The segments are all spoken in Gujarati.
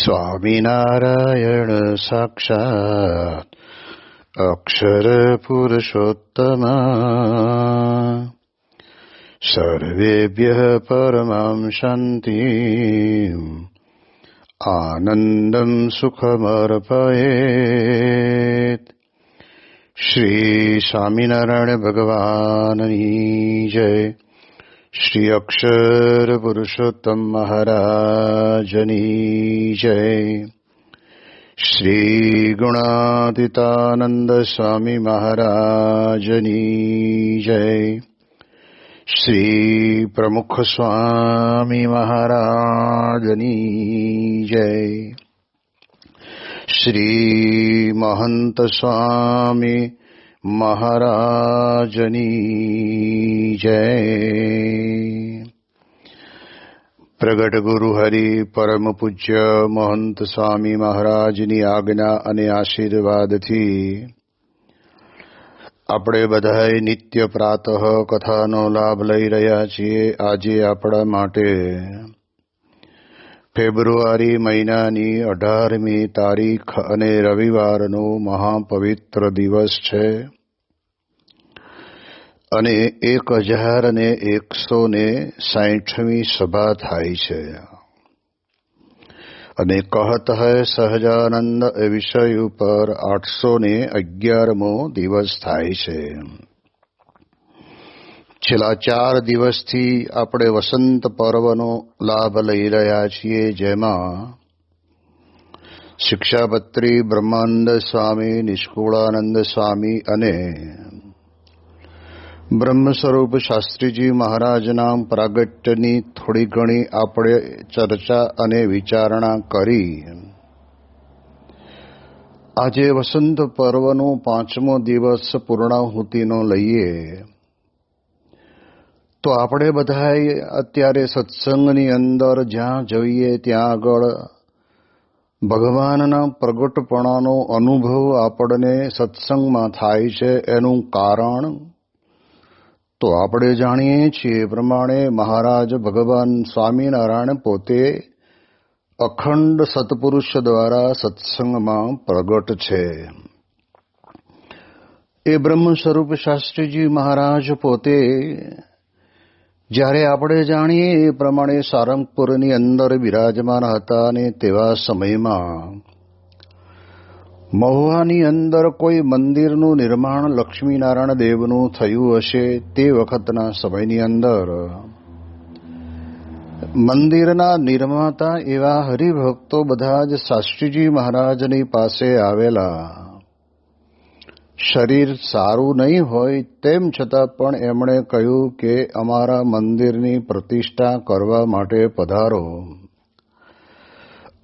સ્વામિનારાયણ સાક્ષાત અક્ષર પુરુષોત્તમા સર્વેભ્યઃ પરમાં શાંતિં આનંદં સુખમર્પયેત. શ્રી સ્વામિનારાયણ ભગવાનની જય. શ્રી અક્ષર પુરુષોત્તમ મહારાજની જય. શ્રી ગુણાતીતાનંદ સ્વામી મહારાજની જય. શ્રી પ્રમુખ સ્વામી મહારાજની જય. શ્રી મહંત સ્વામી મહારાજની જય. પ્રગટ ગુરુ હરિ પરમ પૂજ્ય મહંત સ્વામી મહારાજની આજ્ઞા અને આશીર્વાદથી આપણે બધાએ નિત્ય પ્રાતઃ કથાનો લાભ લઈ રહ્યા છીએ. આજે આપણા માટે ફેબ્રુઆરી મહિનાની 18મી તારીખ અને રવિવારનો મહાપવિત્ર દિવસ છે અને 1160મી સભા થાય છે અને કહત હૈ સહજાનંદ એ વિષય ઉપર 811મો દિવસ થાય છે. છેલ્લા 4 દિવસથી આપણે વસંત પર્વનો લાભ લઈ રહ્યા છીએ, જેમાં શિક્ષાપત્રી બ્રહ્માનંદ સ્વામી, નિષ્કુળાનંદ સ્વામી અને બ્રહ્મ સ્વરૂપ શાસ્ત્રીજી મહારાજના પ્રાગટ્યની થોડી ઘણી આપણે ચર્ચા અને વિચારણા કરી. આજે વસંત પર્વનો 5મો દિવસ પૂર્ણાહુતિનો લઈએ તો આપણે બધાએ અત્યારે સત્સંગની અંદર જ્યાં જોઈએ ત્યાં આગળ ભગવાનના પ્રગટપણાનો અનુભવ આપણને સત્સંગમાં થાય છે. એનું કારણ તો આપણે જાણીએ છીએ પ્રમાણે મહારાજ ભગવાન સ્વામિનારાયણ પોતે અખંડ સત્પુરુષ દ્વારા સત્સંગમાં પ્રગટ છે. એ બ્રહ્મ સ્વરૂપ શાસ્ત્રીજી મહારાજ પોતે જ્યારે આપણે જાણીએ એ પ્રમાણે સારંગપુરની અંદર બિરાજમાન હતા અને તેવા સમયમાં મહુવાની અંદર કોઈ મંદિરનું નિર્માણ લક્ષ્મીનારાયણ દેવનું થયું હશે. તે વખતના સમયની અંદર મંદિરના નિર્માતા એવા હરિભક્તો બધા જ શાસ્ત્રીજી મહારાજની પાસે આવેલા. શરીર સારું નહીં હોય તેમ છતાં પણ એમણે કહ્યું કે અમારા મંદિરની પ્રતિષ્ઠા કરવા માટે પધારો.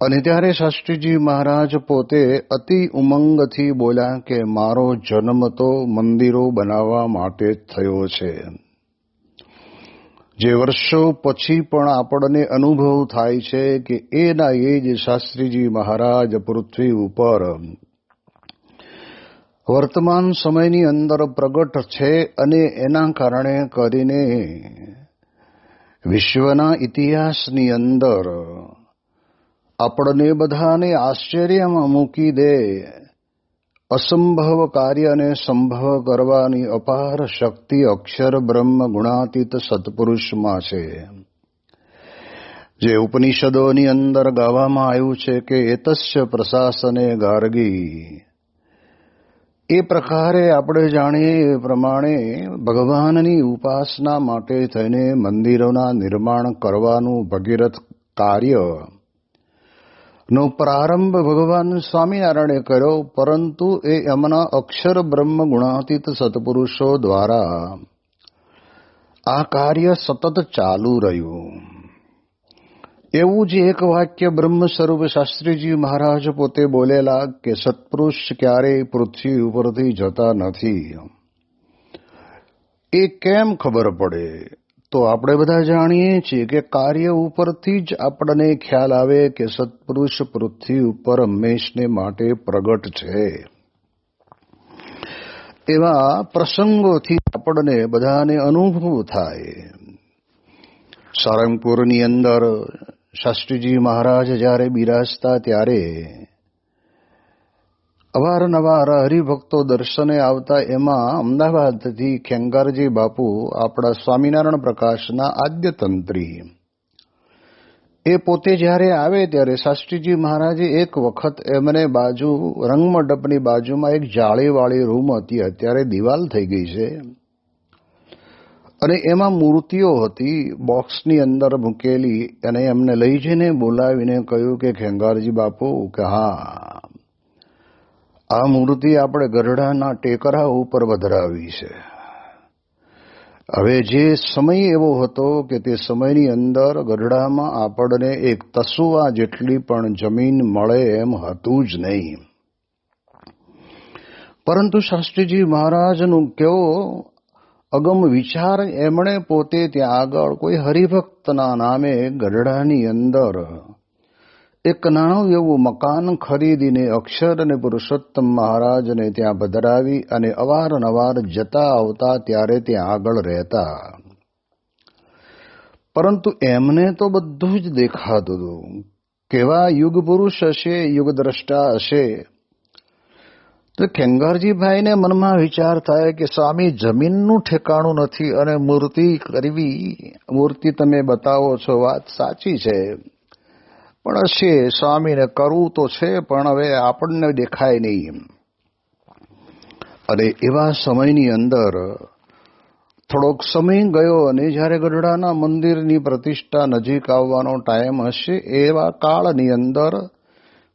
અને ત્યારે શાસ્ત્રીજી મહારાજ પોતે અતિ ઉમંગથી બોલ્યા કે મારો જન્મ તો મંદિરો બનાવવા માટે જ થયો છે. જે વર્ષો પછી પણ આપણને અનુભવ થાય છે કે એના એ જ શાસ્ત્રીજી મહારાજ પૃથ્વી ઉપર વર્તમાન સમયની અંદર પ્રગટ છે અને એના કારણે કરીને વિશ્વના ઇતિહાસની અંદર આપણને બધાને આશ્ચર્યમાં મૂકી દે અસંભવ કાર્યને સંભવ કરવાની અપાર શક્તિ અક્ષર બ્રહ્મ ગુણાતીત સત્પુરુષમાં છે. જે ઉપનિષદોની અંદર ગાવામાં આવ્યું છે કે એતસ્ય પ્રશાસને ગાર્ગી, એ પ્રકારે આપણે જાણીએ એ પ્રમાણે ભગવાનની ઉપાસના માટે થઈને મંદિરોના નિર્માણ કરવાનું ભગીરથ કાર્ય નો પ્રારંભ ભગવાન સ્વામિનારાયણે કર્યો, પરંતુ એ એમના અક્ષર બ્રહ્મ ગુણાતીત સત્પુરુષો દ્વારા આ કાર્ય સતત ચાલુ રહ્યું. એવું જ એક વાક્ય બ્રહ્મ સ્વરૂપ શાસ્ત્રીજી મહારાજ પોતે બોલેલા કે સત્પુરુષ ક્યારેય પૃથ્વી ઉપરથી જતા નથી. એ કેમ ખબર પડે? તો આપણે બધા જાણીએ છીએ કે કાર્ય ઉપરથી જ આપણને ખ્યાલ આવે કે સત્પુરુષ પૃથ્વી ઉપર હંમેશને માટે પ્રગટ છે. એવા પ્રસંગોથી આપણને બધાને અનુભવ થાય. સારંગપુરની અંદર શાસ્ત્રીજી મહારાજ જ્યારે બિરાજતા ત્યારે અવારનવાર હરિભક્તો દર્શને આવતા. એમાં અમદાવાદથી ખેંગારજી બાપુ, આપણા સ્વામિનારાયણ પ્રકાશના આદ્ય તંત્રી, એ પોતે જ્યારે આવે ત્યારે શાસ્ત્રીજી મહારાજે એક વખત એમને બાજુ રંગમંડપની બાજુમાં એક જાળીવાળી રૂમ હતી, અત્યારે દિવાલ થઈ ગઈ છે, અને એમાં મૂર્તિઓ હતી બોક્સની અંદર મૂકેલી. અને એમને લઈ જઈને બોલાવીને કહ્યું કે ખેંગારજી બાપુ, કે હા, આ મૂર્તિ આપણે ગરડાના ટેકરા ઉપર વધરાવી છે. હવે જે સમય એવો હતો કે તે સમયની અંદર ગઢડામાં આપણને એક તસુવા જેટલી પણ જમીન મળે એમ હતું જ નહીં. પરંતુ શાસ્ત્રીજી મહારાજનું કેવો અગમ વિચાર, એમણે પોતે ત્યાં આગળ કોઈ હરિભક્તના નામે ગઢડાની અંદર એક નાનું એવું મકાન ખરીદીને અક્ષર અને પુરુષોત્તમ મહારાજને ત્યાં પધરાવી અને અવારનવાર જતા આવતા ત્યારે ત્યાં આગળ રહેતા. પરંતુ એમને તો બધું જ દેખાતું હતું. કેવા યુગ પુરુષ હશે, યુગ દ્રષ્ટા હશે. તો ખેંગારજીભાઈને મનમાં વિચાર થાય કે સ્વામી, જમીનનું ઠેકાણું નથી અને મૂર્તિ કરવી, મૂર્તિ તમે બતાવો છો, વાત સાચી છે, પણ હશે સ્વામીને કરવું તો છે, પણ હવે આપણને દેખાય નહીં. અને એવા સમયની અંદર થોડોક સમય ગયો અને જ્યારે ગઢડાના મંદિરની પ્રતિષ્ઠા નજીક આવવાનો ટાઈમ હશે, એવા કાળની અંદર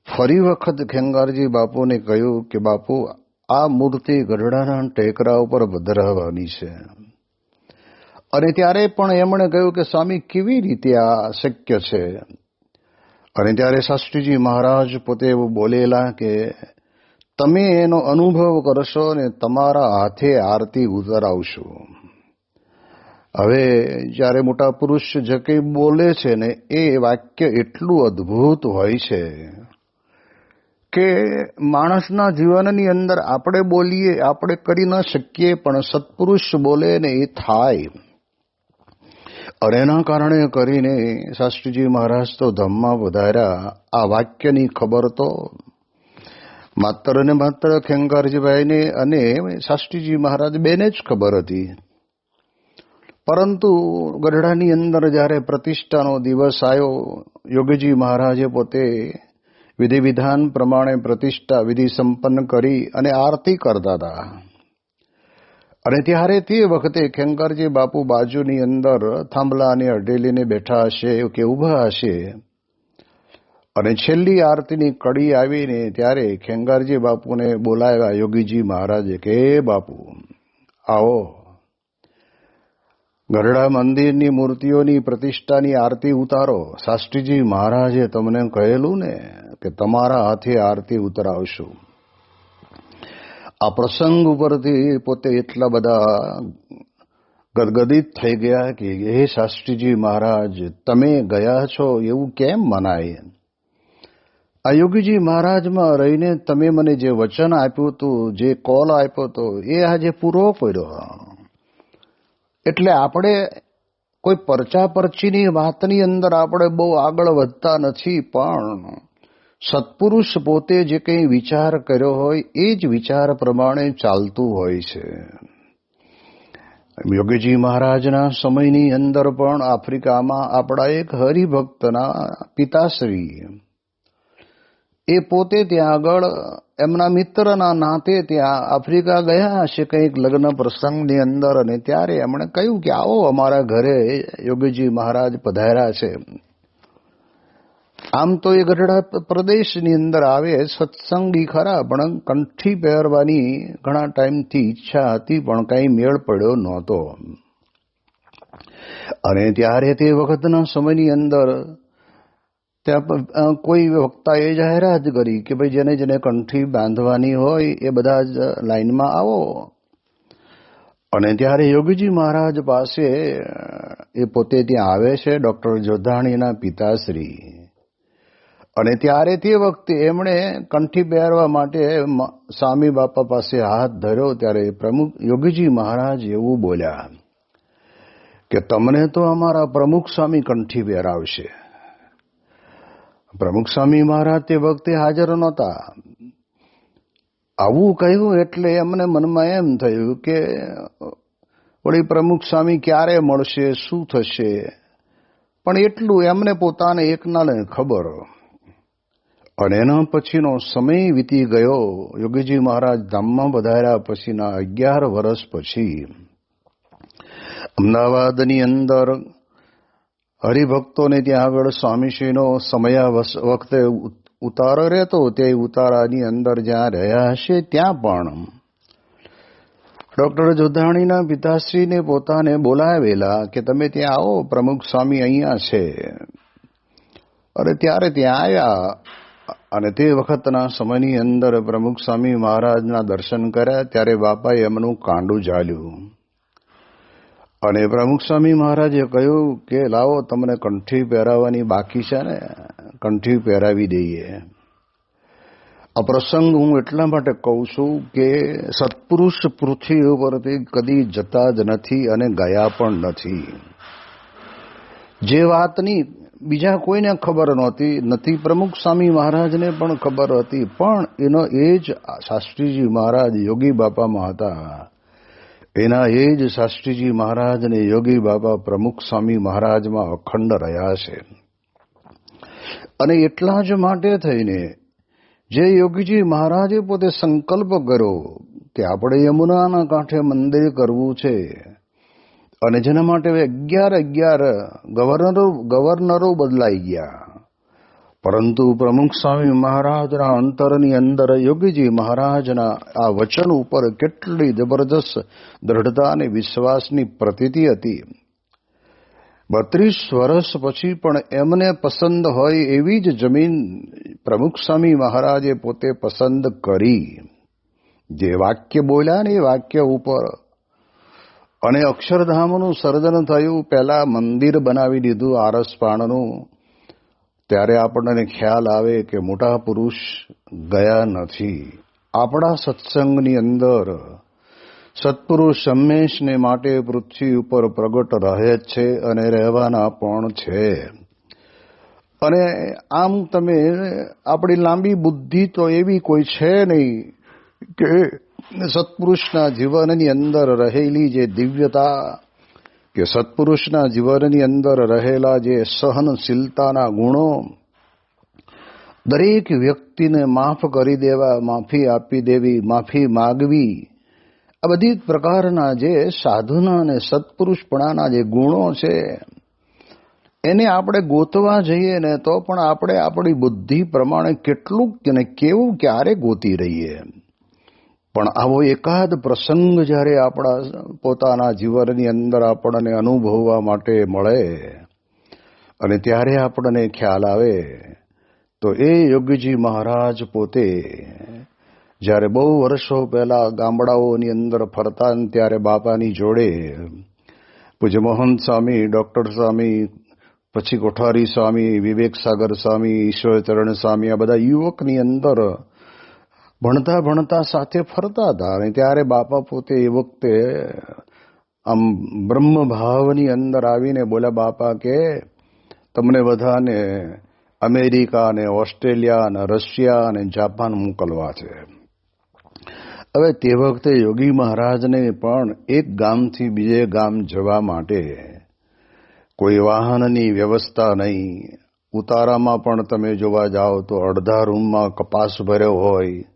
ફરી વખત ખેંગારજી બાપુને કહ્યું કે બાપુ, આ મૂર્તિ ગઢડાના ટેકરા ઉપર પધરાવવાની છે. અને ત્યારે પણ એમણે કહ્યું કે સ્વામી, કેવી રીતે આ શક્ય છે? અને ત્યારે શાસ્ત્રીજી મહારાજ પોતે એવું બોલેલા કે તમે એનો અનુભવ કરશો ને તમારા હાથે આરતી ઉતરાવશો. હવે જ્યારે મોટા પુરુષ જે કંઈ બોલે છે ને, એ વાક્ય એટલું અદ્ભુત હોય છે કે માણસના જીવનની અંદર આપણે બોલીએ, આપણે કરી ન શકીએ, પણ સત્પુરુષ બોલે ને એ થાય. અને એના કારણે કરીને શાસ્ત્રીજી મહારાજ તો ધામમાં વધાર્યા. આ વાક્યની ખબર તો માત્ર ને માત્ર ખેંગારજીભાઈને અને શાસ્ત્રીજી મહારાજ બેને જ ખબર હતી. પરંતુ ગઢડાની અંદર જ્યારે પ્રતિષ્ઠાનો દિવસ આવ્યો, યોગીજી મહારાજે પોતે વિધિ વિધાન પ્રમાણે પ્રતિષ્ઠા વિધિ સંપન્ન કરી અને આરતી કરતા હતા. અને ત્યારે તે વખતે ખેંગારજી બાપુ બાજુની અંદર થાંભલાને અઢેલીને બેઠા હશે કે ઊભા હશે. અને છેલ્લી આરતીની કડી આવીને ત્યારે ખેંગારજી બાપુને બોલાવ્યા યોગીજી મહારાજે કે બાપુ આવો, ગઢડા મંદિરની મૂર્તિઓની પ્રતિષ્ઠાની આરતી ઉતારો. શાસ્ત્રીજી મહારાજે તમને કહેલું ને કે તમારા હાથે આરતી ઉતરાવશું. આ પ્રસંગ ઉપરથી પોતે એટલા બધા ગદગદિત થઈ ગયા કે હે શાસ્ત્રીજી મહારાજ, તમે ગયા છો એવું કેમ મનાય? આ યોગીજી મહારાજમાં રહીને તમે મને જે વચન આપ્યું હતું, જે કોલ આપ્યો હતો, એ આજે પૂરો કર્યો. એટલે આપણે કોઈ પરચા પરચીની વાતની અંદર આપણે બહુ આગળ વધતા નથી, પણ સત્પુરુષ પોતે જે કંઈ વિચાર કર્યો હોય એ જ વિચાર પ્રમાણે ચાલતું હોય છે. યોગીજી મહારાજના સમયની અંદર પણ આફ્રિકામાં આપણા એક હરિભક્તના પિતાશ્રી, એ પોતે ત્યાં આગળ એમના મિત્રના નાતે ત્યાં આફ્રિકા ગયા હશે કંઈક લગ્ન પ્રસંગની અંદર. અને ત્યારે એમણે કહ્યું કે આવો અમારા ઘરે યોગીજી મહારાજ પધાર્યા છે. આમ તો એ ગઢડા પ્રદેશની અંદર આવે, સત્સંગી ખરા, પણ કંઠી પહેરવાની ઘણા ટાઈમથી ઈચ્છા હતી, પણ કંઈ મેળ પડ્યો નહોતો. અને ત્યારે તે વખતના સમયની અંદર ત્યાં કોઈ વક્તાએ જાહેરાત કરી કે ભાઈ જેને જેને કંઠી બાંધવાની હોય એ બધા જ લાઈનમાં આવો. અને ત્યારે યોગીજી મહારાજ પાસે એ પોતે ત્યાં આવે છે, ડૉક્ટર જોધાણીના પિતાશ્રી. અને ત્યારે તે વખતે એમણે કંઠી પહેરવા માટે સ્વામી બાપા પાસે હાથ ધર્યો. ત્યારે પ્રમુખ યોગીજી મહારાજ એવું બોલ્યા કે તમને તો અમારા પ્રમુખ સ્વામી કંઠી પહેરાવશે. પ્રમુખ સ્વામી મહારાજ તે વખતે હાજર નહોતા. આવું કહ્યું એટલે એમને મનમાં એમ થયું કે વળી પ્રમુખ સ્વામી ક્યારે મળશે, શું થશે, પણ એટલું એમને પોતાને એકનાને ખબર. અને એના પછીનો સમય વીતી ગયો. યોગીજી મહારાજ ધામમાં પધાર્યા પછીના 11 વર્ષ પછી અમદાવાદની અંદર હરિભક્તોને ત્યાં આગળ સ્વામીશ્રીનો સમય વખતે ઉતારો રહેતો. તે ઉતારાની અંદર જ્યાં રહ્યા હશે ત્યાં પણ ડોક્ટર જોધાણીના પિતાશ્રીને પોતાને બોલાવેલા કે તમે ત્યાં આવો, પ્રમુખ સ્વામી અહીંયા છે. અને ત્યારે ત્યાં આવ્યા અને તે વખતના સમયની અંદર પ્રમુખ સ્વામી મહારાજના દર્શન કર્યા. ત્યારે બાપાએ એમનું કાંડું ઝાલ્યું અને પ્રમુખ સ્વામી મહારાજે કહ્યું કે લાવો, તમને કંઠી પહેરાવવાની બાકી છે ને, કંઠી પહેરાવી દઈએ. આ પ્રસંગ હું એટલા માટે કહું છું કે સત્પુરુષ પૃથ્વી ઉપરથી કદી જતા જ નથી અને ગયા પણ નથી. જે વાતની બીજા કોઈને ખબર નથી, પ્રમુખ સ્વામી મહારાજને પણ ખબર હતી, પણ એનો એ જ શાસ્ત્રીજી મહારાજ યોગી બાપામાં હતા. એના એ જ શાસ્ત્રીજી મહારાજ અને યોગી બાપા પ્રમુખ સ્વામી મહારાજમાં અખંડ રહ્યા છે. અને એટલા જ માટે થઈને જે યોગીજી મહારાજે પોતે સંકલ્પ કર્યો કે આપણે યમુનાના કાંઠે મંદિર કરવું છે, અને જેના માટે 11 ગવર્નરો બદલાઈ ગયા, પરંતુ પ્રમુખ સ્વામી મહારાજના અંતરની અંદર યોગીજી મહારાજના આ વચન ઉપર કેટલી જબરદસ્ત દ્રઢતા અને વિશ્વાસની પ્રતીતિ હતી. 32 વર્ષ પછી પણ એમને પસંદ હોય એવી જ જમીન પ્રમુખ સ્વામી મહારાજે પોતે પસંદ કરી. જે વાક્ય બોલ્યા ને એ વાક્ય ઉપર અને અક્ષરધામનું સર્જન થયું. પહેલા મંદિર બનાવી દીધું આરસપાણનું. ત્યારે આપણને ખ્યાલ આવે કે મોટા પુરુષ ગયા નથી. આપણા સત્સંગની અંદર સત્પુરુષ હંમેશને માટે પૃથ્વી ઉપર પ્રગટ રહે જ છે અને રહેવાના પણ છે. અને આમ તમે આપણી લાંબી બુદ્ધિ તો એવી કોઈ છે નહીં કે સત્પુરુષના જીવનની અંદર રહેલી જે દિવ્યતા, કે સત્પુરુષના જીવનની અંદર રહેલા જે સહનશીલતાના ગુણો, દરેક વ્યક્તિને માફ કરી દેવા, માફી આપી દેવી, માફી માગવી, આ બધી પ્રકારના જે સાધુના અને સત્પુરુષપણાના જે ગુણો છે, એને આપણે ગોતવા જઈએ ને તો પણ આપણે આપણી બુદ્ધિ પ્રમાણે કેટલું અને કેવું ક્યારે ગોતી રહીએ. પણ આવો એકાદ પ્રસંગ જ્યારે આપણા પોતાના જીવનની અંદર આપણને અનુભવવા માટે મળે અને ત્યારે આપણને ખ્યાલ આવે તો એ યોગીજી મહારાજ પોતે જ્યારે બહુ વર્ષો પહેલા ગામડાઓની અંદર ફરતા ત્યારે બાપાની જોડે પૂજ્ય મોહન સ્વામી, ડોક્ટર સ્વામી, પછી કોઠારી સ્વામી, વિવેક સાગર સ્વામી, ઈશ્વરચરણ સ્વામી, આ બધા યુવકની અંદર ભણતા સાથે ફરતા હતા. અને ત્યારે બાપા પોતે એ વખતે આમ બ્રહ્મભાવની અંદર આવીને બોલ્યા, બાપા કે તમને બધાને અમેરિકા અને ઓસ્ટ્રેલિયા અને રશિયા અને જાપાન મોકલવા છે. હવે તે વખતે યોગી મહારાજને પણ એક ગામથી બીજે ગામ જવા માટે કોઈ વાહનની વ્યવસ્થા નહીં. ઉતારામાં પણ તમે જોવા જાઓ તો અડધા રૂમમાં કપાસ ભર્યો હોય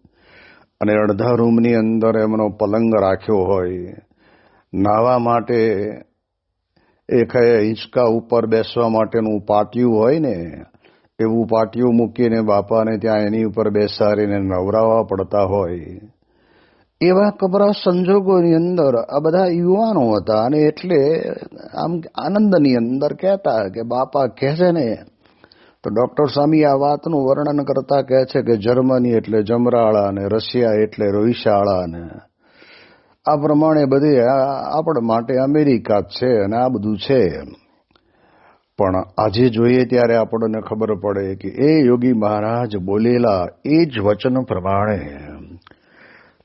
અને અડધા રૂમની અંદર એમનો પલંગ રાખ્યો હોય. નાહવા માટે એક હિંચકા ઉપર બેસવા માટેનું પાટિયું હોય ને, એવું પાટિયું મૂકીને બાપાને ત્યાં એની ઉપર બેસાડીને નવરાવવા પડતા હોય. એવા કપરા સંજોગોની અંદર આ બધા યુવાનો હતા. અને એટલે આમ આનંદની અંદર કહેતા કે બાપા કહે છે ને, તો ડોક્ટર સ્વામી આ વાતનું વર્ણન કરતા કહે છે કે જર્મની એટલે જમરાળા ને રશિયા એટલે રોહિશાળા ને આ પ્રમાણે બધે આપણા માટે અમેરિકા જ છે અને આ બધું છે. પણ આજે જોઈએ ત્યારે આપણને ખબર પડે કે એ યોગી મહારાજ બોલેલા એ જ વચન પ્રમાણે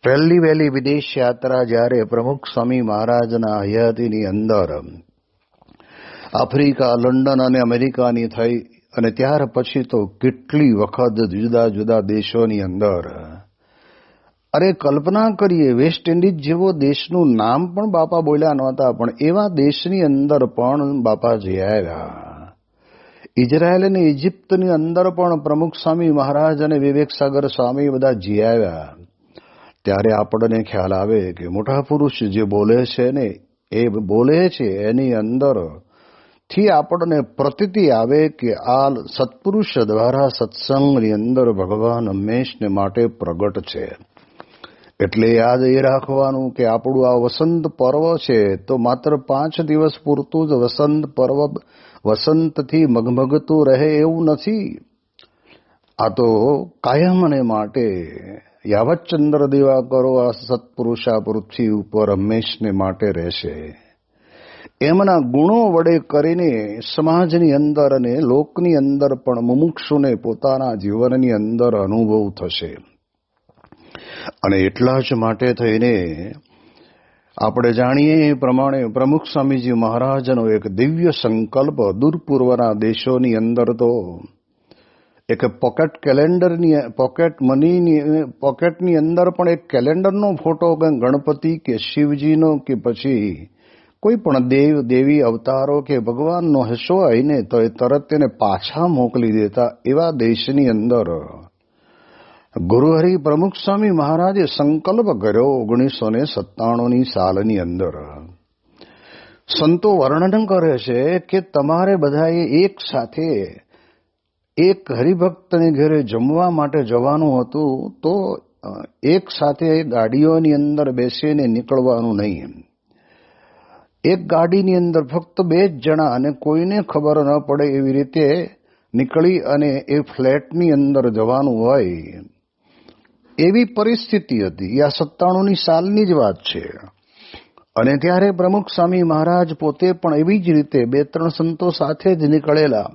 પહેલી વહેલી વિદેશ યાત્રા જ્યારે પ્રમુખ સ્વામી મહારાજના હયાતીની અંદર આફ્રિકા, લંડન અને અમેરિકાની થઈ અને ત્યાર પછી તો કેટલી વખત જુદા જુદા દેશોની અંદર, અરે કલ્પના કરીએ, વેસ્ટ ઇન્ડિઝ જેવો દેશનું નામ પણ બાપા બોલ્યા નહોતા, પણ એવા દેશની અંદર પણ બાપા જઈ આવ્યા. ઇઝરાયલ અને ઇજિપ્તની અંદર પણ પ્રમુખ સ્વામી મહારાજ અને વિવેક સાગર સ્વામી બધા જઈ આવ્યા. ત્યારે આપણને ખ્યાલ આવે કે મોટા પુરુષ જે બોલે છે ને, એ બોલે છે એની અંદર થી આપણને પ્રતીતિ આવે કે આ સત્પુરુષ દ્વારા સત્સંગની અંદર ભગવાન હંમેશને માટે પ્રગટ છે. એટલે યાદ એ રાખવાનું કે આપણું આ વસંત પર્વ છે તો માત્ર 5 દિવસ પૂરતું જ વસંત પર્વ વસંતથી મગમગતું રહે એવું નથી. આ તો કાયમને માટે યાવત ચંદ્ર દીવા કરો આ સત્પુરુષ આ પૃથ્વી ઉપર હંમેશને માટે રહેશે. એમના ગુણો વડે કરીને સમાજની અંદર અને લોકની અંદર પણ મુમુક્ષુને પોતાના જીવનની અંદર અનુભવ થશે. અને એટલા જ માટે થઈને આપણે જાણીએ એ પ્રમાણે પ્રમુખ સ્વામીજી મહારાજનો એક દિવ્ય સંકલ્પ દૂરપૂર્વના દેશોની અંદર તો એક પોકેટ કેલેન્ડરની પોકેટની અંદર પણ એક કેલેન્ડરનો ફોટો ગણપતિ કે શિવજીનો કે પછી કોઈ પણ દેવ દેવી અવતારો કે ભગવાનનો હસો આવીને તો એ તરત તેને પાછા મોકલી દેતા એવા દેશની અંદર ગુરુહરિ પ્રમુખ સ્વામી મહારાજે સંકલ્પ કર્યો 1997ની સાલની અંદર. સંતો વર્ણન કરે છે કે તમારે બધાએ એક સાથે એક હરિભક્તને ઘરે જમવા માટે જવાનું હતું તો એક સાથે ગાડીઓની અંદર બેસીને નીકળવાનું નહીં. એક ગાડીની અંદર ફક્ત 2 જ જણા અને કોઈને ખબર ન પડે એવી રીતે નીકળી અને એ ફ્લેટની અંદર જવાનું હોય એવી પરિસ્થિતિ હતી. આ 97ની સાલની જ વાત છે. અને ત્યારે પ્રમુખ સ્વામી મહારાજ પોતે પણ એવી જ રીતે 2-3 સંતો સાથે જ નીકળેલા.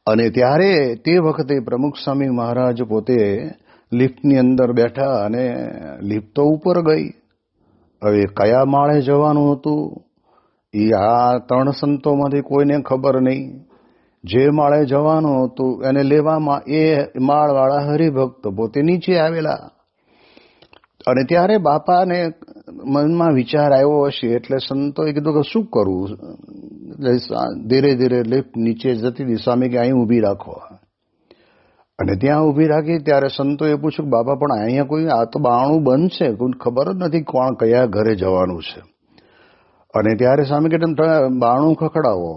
અને ત્યારે તે વખતે પ્રમુખ સ્વામી મહારાજ પોતે લિફ્ટની અંદર બેઠા અને લિફ્ટ તો ઉપર ગઈ. હવે કયા માળે જવાનું હતું એ આ 3 સંતોમાંથી કોઈને ખબર નહીં. જે માળે જવાનું હતું એને લેવામાં એ માળવાળા હરિભક્ત પોતે નીચે આવેલા. અને ત્યારે બાપાને મનમાં વિચાર આવ્યો હશે એટલે સંતોએ કીધું કે શું કરવું. ધીરે ધીરે લિફ્ટ નીચે જતી હતી. સ્વામી કે અહીં ઊભી રાખો. અને ત્યાં ઊભી રાખી ત્યારે સંતોએ પૂછ્યું કે બાપા પણ અહીંયા કોઈ આ તો બાણું બંધ છે, કોઈ ખબર જ નથી કોણ કયા ઘરે જવાનું છે. અને ત્યારે સ્વામી કે તમે બાણું ખખડાવો.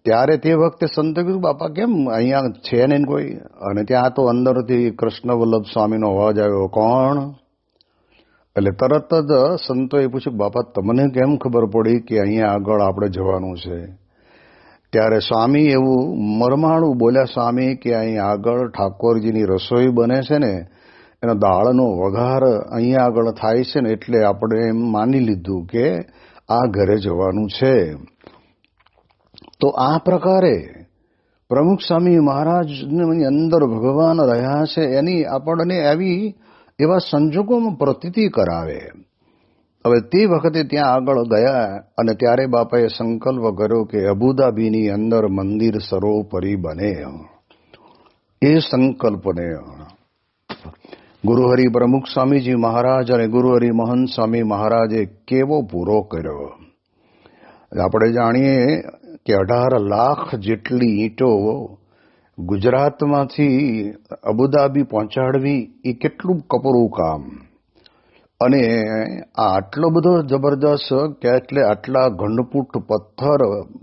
ત્યારે તે વખતે સંતો કીધું બાપા કેમ અહીંયા છે ને કોઈ. અને ત્યાં તો અંદરથી કૃષ્ણ વલ્લભ સ્વામીનો અવાજ આવ્યો, કોણ? એટલે તરત જ સંતોએ પૂછ્યું બાપા તમને કેમ ખબર પડી કે અહીંયા આગળ આપણે જવાનું છે? ત્યારે સ્વામી એવું મરમાળું બોલ્યા સ્વામી કે અહીં આગળ ઠાકોરજીની રસોઈ બને છે ને એનો દાળનો વઘાર અહીંયા આગળ થાય છે ને એટલે આપણે એમ માની લીધું કે આ ઘરે જવાનું છે. તો આ પ્રકારે પ્રમુખ સ્વામી મહારાજની અંદર ભગવાન રહ્યા છે એની આપણને એવા સંજોગોમાં પ્રતીતિ કરાવે. હવે તે વખતે ત્યાં આગળ ગયા અને ત્યારે બાપાએ સંકલ્પ કર્યો કે અબુધાબીની અંદર મંદિર સર્વોપરી બને. એ સંકલ્પને ગુરુહરિ પ્રમુખ સ્વામીજી મહારાજ અને ગુરુહરિ મહંત સ્વામી મહારાજે કેવો પૂરો કર્યો. આપણે જાણીએ કે 18 લાખ જેટલી ઈંટો ગુજરાતમાંથી અબુધાબી પહોંચાડવી એ કેટલું કપરું કામ. અને આટલો બધો જબરદસ્ત કે એટલે આટલા ઘનફૂટ પથ્થર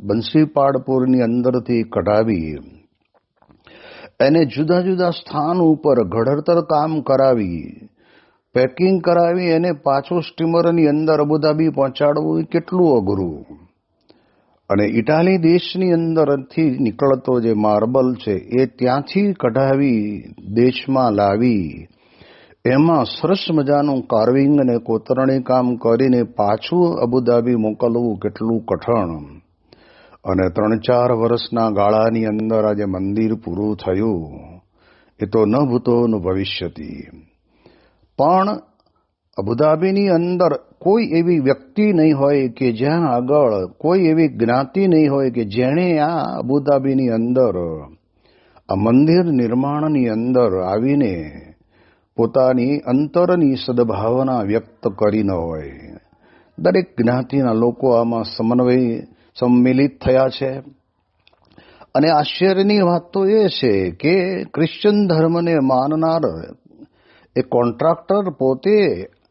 બંસીપાડપુરની અંદરથી કઢાવી એને જુદા જુદા સ્થાન ઉપર ઘડતર કામ કરાવી પેકિંગ કરાવી એને પાછું સ્ટીમરની અંદર અબુધાબી પહોંચાડવું એ કેટલું અઘરું. અને ઇટાલી દેશની અંદરથી નીકળતો જે માર્બલ છે એ ત્યાંથી કઢાવી દેશમાં લાવી એમાં સરસ મજાનું કાર્વિંગ અને કોતરણી કામ કરીને પાછું અબુધાબી મોકલવું કેટલું કઠણ. અને 3-4 વર્ષના ગાળાની અંદર આજે મંદિર પૂરું થયું. એ તો ન ભૂતો ન ભવિષ્યતિ. પણ અબુધાબીની અંદર કોઈ એવી વ્યક્તિ નહીં હોય કે જ્યાં આગળ કોઈ એવી જ્ઞાતિ નહીં હોય કે જેણે આ અબુધાબીની અંદર આ મંદિર નિર્માણની અંદર આવીને પોતાની અંતરની સદભાવના વ્યક્ત કરી ન હોય. દરેક જ્ઞાતિના લોકો આમાં સંમિલિત થયા છે. અને આશ્ચર્યની વાત તો એ છે કે ક્રિશ્ચન ધર્મને માનનાર એ કોન્ટ્રાક્ટર પોતે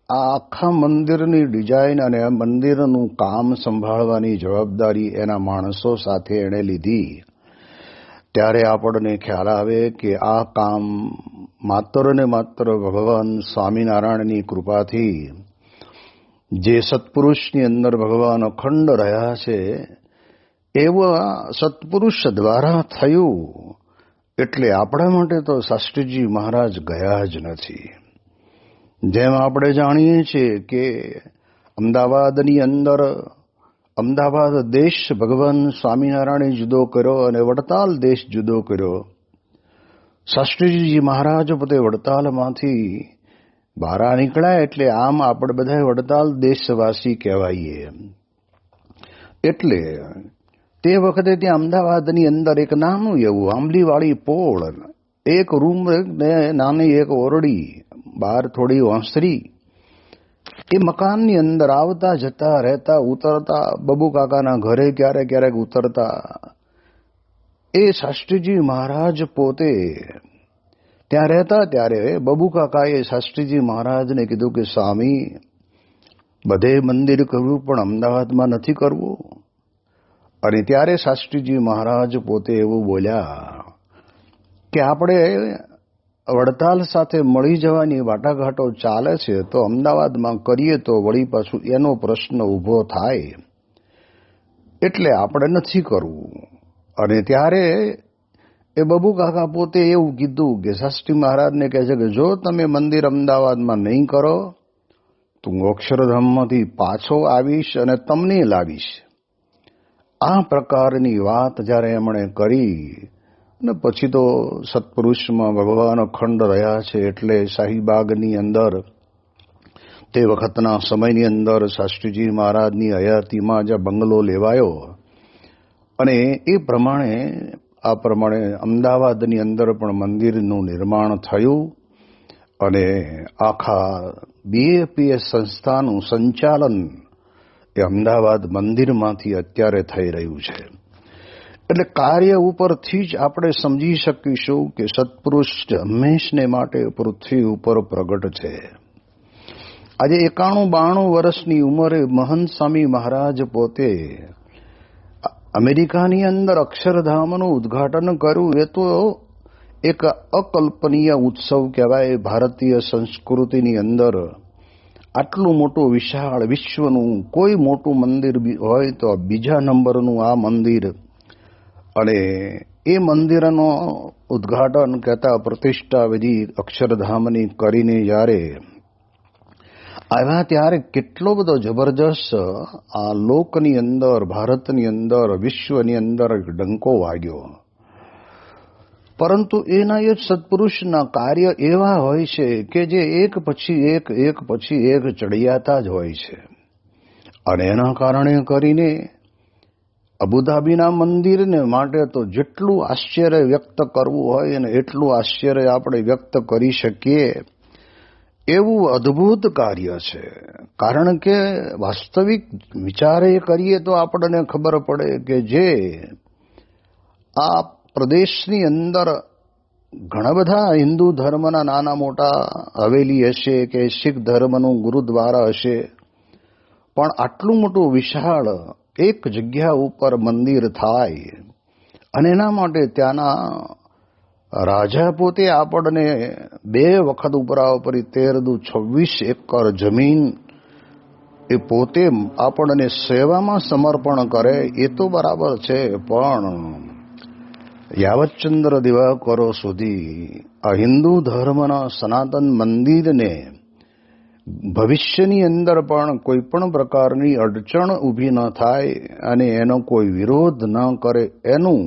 આ આખા મંદિરની ડિઝાઇન અને આ મંદિરનું કામ સંભાળવાની જવાબદારી એના માણસો સાથે એણે લીધી. ત્યારે આપણને ખ્યાલ આવે કે આ કામ માત્ર ને માત્ર ભગવાન સ્વામિનારાયણની કૃપાથી જે સત્પુરુષની અંદર ભગવાન અખંડ રહ્યા છે એવા સત્પુરુષ દ્વારા થયું. એટલે આપણા માટે તો શાસ્ત્રીજી મહારાજ ગયા જ નથી. જેમ આપણે જાણીએ છીએ કે અમદાવાદની અંદર અમદાવાદ દેશ ભગવાન સ્વામિનારાયણે જુદો કર્યો અને વડતાલ દેશ જુદો કર્યો. શાસ્ત્રીજી મહારાજ પોતે વડતાલમાંથી બહાર નીકળ્યા એટલે આમ આપણે બધા વડતાલ દેશવાસી કહેવાઈએ. એટલે તે વખતે ત્યાં અમદાવાદની અંદર એક નાનું એવું આંબલીવાળી પોળ, એક રૂમ ને નાની એક ઓરડી, બહાર થોડી વાંસરી, એ મકાનની અંદર આવતા જતા રહેતા ઉતરતા, બબુ કાકાના ઘરે ક્યારેક ક્યારેક ઉતરતા. એ શાસ્ત્રીજી મહારાજ પોતે ત્યાં રહેતા. ત્યારે બબુ કાકાએ શાસ્ત્રીજી મહારાજને કીધું કે સ્વામી, બધે મંદિર કરવું પણ અમદાવાદમાં નથી કરવું. અને ત્યારે શાસ્ત્રીજી મહારાજ પોતે એવું બોલ્યા કે આપણે વડતાલ સાથે મળી જવાની વાટાઘાટો ચાલે છે, તો અમદાવાદમાં કરીએ તો વળી પાછું એનો પ્રશ્ન ઊભો થાય, એટલે આપણે નથી કરવું. અને ત્યારે એ બબુ કાકા પોતે એવું કીધું કે શાસ્ત્રી મહારાજને કહે છે કે જો તમે મંદિર અમદાવાદમાં નહીં કરો તો હું અક્ષરધામમાંથી પાછો આવીશ અને તમને લાવીશ. આ પ્રકારની વાત જ્યારે એમણે કરી અને પછી તો સત્પુરુષમાં ભગવાન અખંડ રહ્યા છે. એટલે શાહીબાગની અંદર તે વખતના સમયની અંદર શાસ્ત્રીજી મહારાજની હયાતીમાં જ્યાં બંગલો લેવાયો અને એ પ્રમાણે આ પ્રમાણે અમદાવાદની અંદર પણ મંદિરનું નિર્માણ થયું. અને આખા બીએપીએસ સંસ્થાનું સંચાલન એ અમદાવાદ મંદિરમાંથી અત્યારે થઈ રહ્યું છે. એટલે કાર્ય ઉપરથી જ આપણે સમજી શકીશું કે સત્પુરુષ હંમેશને માટે પૃથ્વી ઉપર પ્રગટ છે. આજે 91-92 વર્ષની ઉંમરે મહંત સ્વામી મહારાજ પોતે અમેરિકાની અંદર અક્ષરધામનું ઉદ્ઘાટન કર્યું. એ તો એક અકલ્પનીય ઉત્સવ કહેવાય. ભારતીય સંસ્કૃતિની અંદર આટલું મોટું વિશાળ વિશ્વનું કોઈ મોટું મંદિર હોય તો બીજા નંબરનું આ મંદિર. અને એ મંદિરનો ઉદ્ઘાટન કહેતા પ્રતિષ્ઠા વિધિ અક્ષરધામની કરીને જ્યારે આવ્યા ત્યારે કેટલો બધો જબરજસ્ત આ લોકની અંદર, ભારતની અંદર, વિશ્વની અંદર ડંકો વાગ્યો. પરંતુ એના એ સત્પુરુષના કાર્ય એવા હોય છે કે જે એક પછી એક ચડિયાતા જ હોય છે. અને એના કારણે કરીને અબુધાબીના મંદિરને માટે તો જેટલું આશ્ચર્ય વ્યક્ત કરવું હોય ને એટલું આશ્ચર્ય આપણે વ્યક્ત કરી શકીએ એવું અદ્ભુત કાર્ય છે. કારણ કે વાસ્તવિક વિચારે કરીએ તો આપણને ખબર પડે કે જે આ પ્રદેશની અંદર ઘણા બધા હિન્દુ ધર્મના નાના મોટા હવેલી હશે કે શીખ ધર્મનું ગુરુદ્વારા હશે, પણ આટલું મોટું વિશાળ એક જગ્યા ઉપર મંદિર થાય અને એના માટે ત્યાંના રાજા પોતે આપણને 2 વખત ઉપરાઉપરી 13-26 એકર જમીન એ પોતે આપણને સેવામાં સમર્પણ કરે એ તો બરાબર છે, પણ યાવતચંદ્ર દિવાકરો સુધી આ હિન્દુ ધર્મના સનાતન મંદિરને ભવિષ્યની અંદર પણ કોઈ પણ પ્રકારની અડચણ ઊભી ન થાય અને એનો કોઈ વિરોધ ન કરે એનું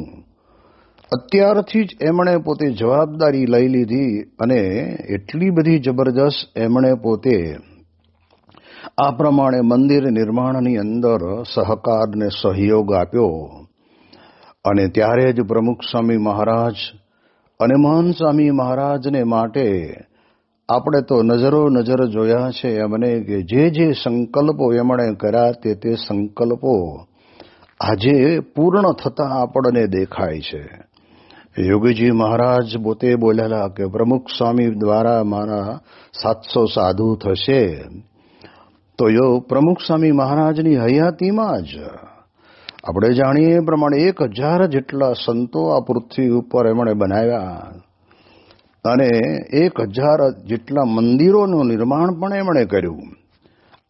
અત્યારથી જ એમણે પોતે જવાબદારી લઈ લીધી. અને એટલી બધી જબરજસ્ત એમણે પોતે આ પ્રમાણે મંદિર નિર્માણની અંદર સહકારને સહયોગ આપ્યો અને ત્યારે જ પ્રમુખ સ્વામી મહારાજ અને મહાન સ્વામી મહારાજને માટે આપણે તો નજર જોયા છે એમને કે જે સંકલ્પો એમણે કર્યા તે સંકલ્પો આજે પૂર્ણ થતા આપણને દેખાય છે. યોગીજી મહારાજ પોતે બોલેલા કે પ્રમુખ સ્વામી દ્વારા મારા 700 સાધુ થશે, તો પ્રમુખ સ્વામી મહારાજની હયાતીમાં જ આપણે જાણીએ એ પ્રમાણે 1000 જેટલા સંતો આ પૃથ્વી ઉપર એમણે બનાવ્યા અને 1000 જેટલા મંદિરોનું નિર્માણ પણ એમણે કર્યું.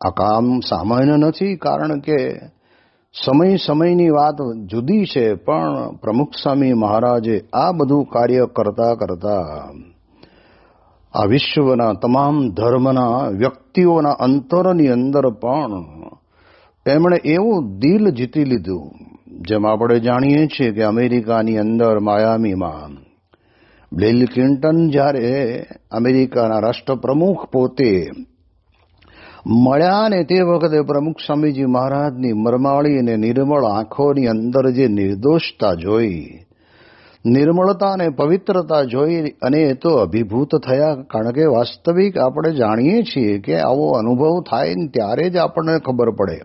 આ કામ સામાન્ય નથી, કારણ કે સમયની વાત જુદી છે, પણ પ્રમુખ સ્વામી મહારાજે આ બધું કાર્ય કરતા આ વિશ્વના તમામ ધર્મના વ્યક્તિઓના અંતરની અંદર પણ એમણે એવું દિલ જીતી લીધું. જેમ આપણે જાણીએ છીએ કે અમેરિકાની અંદર માયામીમાં બિલ ક્લિન્ટન જ્યારે અમેરિકાના રાષ્ટ્રપ્રમુખ પોતે મળ્યા ને તે વખતે પ્રમુખ સ્વામીજી મહારાજની મરમાળી અને નિર્મળ આંખોની અંદર જે નિર્દોષતા જોઈ, નિર્મળતા અને પવિત્રતા જોઈ અને એ તો અભિભૂત થયા. કારણ કે વાસ્તવિક આપણે જાણીએ છીએ કે આવો અનુભવ થાય ને ત્યારે જ આપણને ખબર પડે.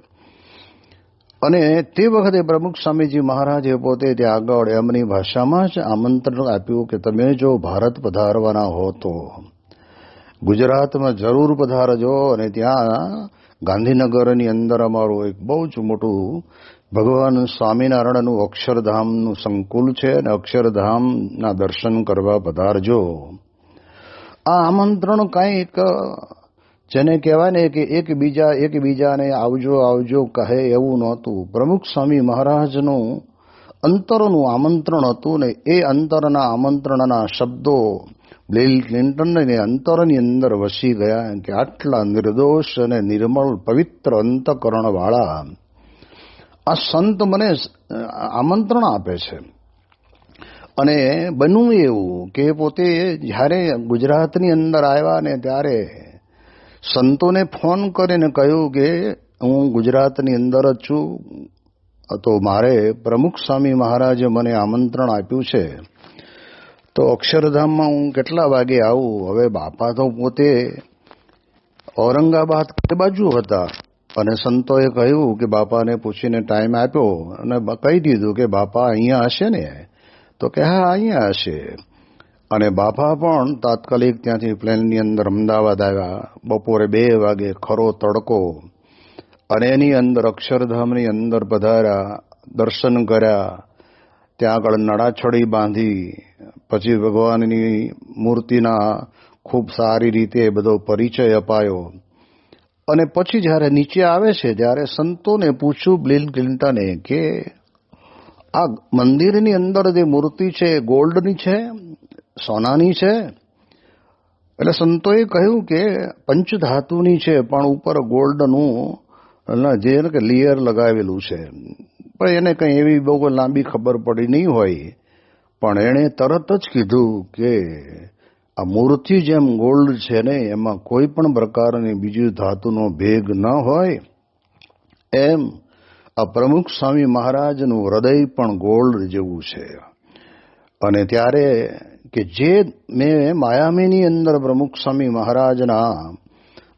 અને તે વખતે પ્રમુખ સ્વામીજી મહારાજે પોતે ત્યાં આગળ એમની ભાષામાં જ આમંત્રણ આપ્યું કે તમે જો ભારત પધારવાના હો તો ગુજરાતમાં જરૂર પધારજો. અને ત્યાં ગાંધીનગરની અંદર અમારું એક બહુ જ મોટું ભગવાન સ્વામિનારાયણનું અક્ષરધામનું સંકુલ છે અને અક્ષરધામના દર્શન કરવા પધારજો. આ આમંત્રણ કંઈક જેને કહેવાય ને કે એકબીજાને આવજો કહે એવું નહોતું. પ્રમુખ સ્વામી મહારાજનું અંતરનું આમંત્રણ હતું ને એ અંતરના આમંત્રણના શબ્દો બિલ ક્લિન્ટનને અંતરની અંદર વસી ગયા કે આટલા નિર્દોષ અને નિર્મળ પવિત્ર અંતકરણવાળા આ સંત મને આમંત્રણ આપે છે. અને બન્યું એવું કે પોતે જ્યારે ગુજરાતની અંદર આવ્યા ને ત્યારે સંતોને ફોન કરીને કહ્યું કે હું ગુજરાતની અંદર જ છું, તો મારે પ્રમુખ સ્વામી મહારાજે મને આમંત્રણ આપ્યું છે, તો અક્ષરધામમાં હું કેટલા વાગે આવું. હવે બાપા તો પોતે ઔરંગાબાદ બાજુ હતા અને સંતોએ કહ્યું કે બાપાને પૂછીને ટાઈમ આપ્યો અને કહી દીધું કે બાપા અહીંયા હશે ને? તો કે હા અહીંયા હશે. અને બાપા પણ તાત્કાલિક ત્યાંથી પ્લેનની અંદર અમદાવાદ આવ્યા. બપોરે 2 વાગે ખરો તડકો અને એની અંદર અક્ષરધામની અંદર પધાર્યા, દર્શન કર્યા, ત્યાં આગળ નડાછડી બાંધી, પછી ભગવાનની મૂર્તિના ખૂબ સારી રીતે બધો પરિચય અપાયો. અને પછી જ્યારે નીચે આવે છે ત્યારે સંતોને પૂછ્યું બિલ ક્લિન્ટને કે આ મંદિરની અંદર જે મૂર્તિ છે ગોલ્ડની છે, સોનાની છે? એટલે સંતોએ કહ્યું કે પંચધાતુની છે, પણ ઉપર ગોલ્ડનું જે કે લેયર લગાવેલું છે. પણ એને કંઈ એવી બહુ લાંબી ખબર પડી નહીં હોય, પણ એણે તરત જ કીધું કે આ મૂર્તિ જેમ ગોલ્ડ છે ને એમાં કોઈ પણ પ્રકારની બીજી ધાતુનો ભેગ ન હોય, એમ આ પ્રમુખ સ્વામી મહારાજનું હૃદય પણ ગોલ્ડ જેવું છે. અને ત્યારે કે જે મેં માયામીની અંદર પ્રમુખ સ્વામી મહારાજના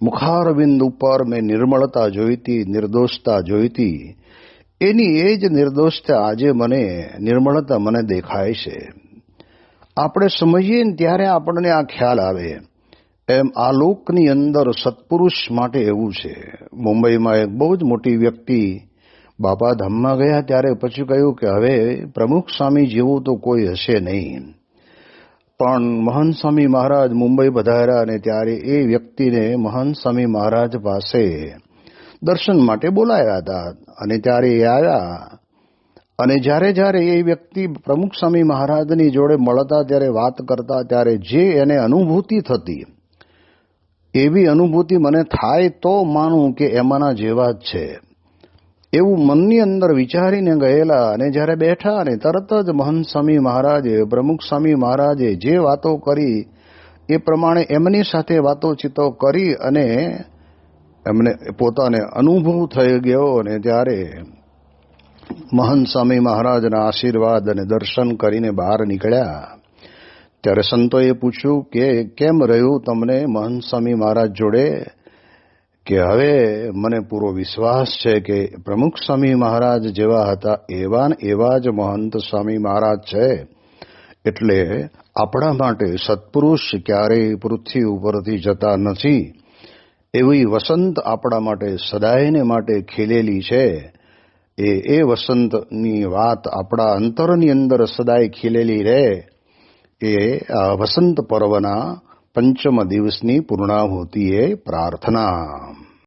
મુખારવિંદ ઉપર મેં નિર્મળતા જોઈતી, નિર્દોષતા જોઈતી, એની એ જ નિર્દોષતા આજે મને નિર્મળતા મને દેખાય છે. આપણે સમજીએ ને ત્યારે આપણને આ ખ્યાલ આવે. એમ આ લોકની અંદર સત્પુરુષ માટે એવું છે. મુંબઈમાં એક બહુ જ મોટી વ્યક્તિ બાપા ધામમાં ગયા ત્યારે પછી કહ્યું કે હવે પ્રમુખ સ્વામી જેવું તો કોઈ હશે નહીં. પણ મહંત સ્વામી મહારાજ મુંબઈ પધાર્યા અને ત્યારે એ વ્યક્તિને મહંત સ્વામી મહારાજ પાસે દર્શન માટે બોલાયા હતા. અને ત્યારે એ આવ્યા અને જ્યારે એ વ્યક્તિ પ્રમુખ સ્વામી મહારાજની જોડે મળતા, ત્યારે વાત કરતા, ત્યારે જે એને અનુભૂતિ થતી, એવી અનુભૂતિ મને થાય તો માનું કે એમાંના જેવા જ છે એવું મનની અંદર વિચારીને ગયેલા. અને જ્યારે બેઠા અને તરત જ મહંત સ્વામી મહારાજે, પ્રમુખ સ્વામી મહારાજે જે વાતો કરી એ પ્રમાણે એમની સાથે વાતોચીતો કરી અને એમને પોતાને અનુભવ થઈ ગયો અને ત્યારે મહંત સ્વામી મહારાજના આશીર્વાદ અને દર્શન કરીને બહાર નીકળ્યા ત્યારે સંતોએ પૂછ્યું કે કેમ રહ્યું તમને મહંત સ્વામી મહારાજ જોડે? કે હવે મને પૂરો વિશ્વાસ છે કે પ્રમુખ સ્વામી મહારાજ જેવા હતા એવા જ મહંત સ્વામી મહારાજ છે. એટલે આપણા માટે સત્પુરુષ ક્યારેય પૃથ્વી ઉપરથી જતા નથી. એવી વસંત આપણા માટે સદાયને માટે ખીલેલી છે. એ વસંતની વાત આપણા અંતરની અંદર સદાય ખીલેલી રહે. એ વસંત પર્વના પંચમ દિવસની પૂર્ણાહુતિ એ પ્રાર્થના.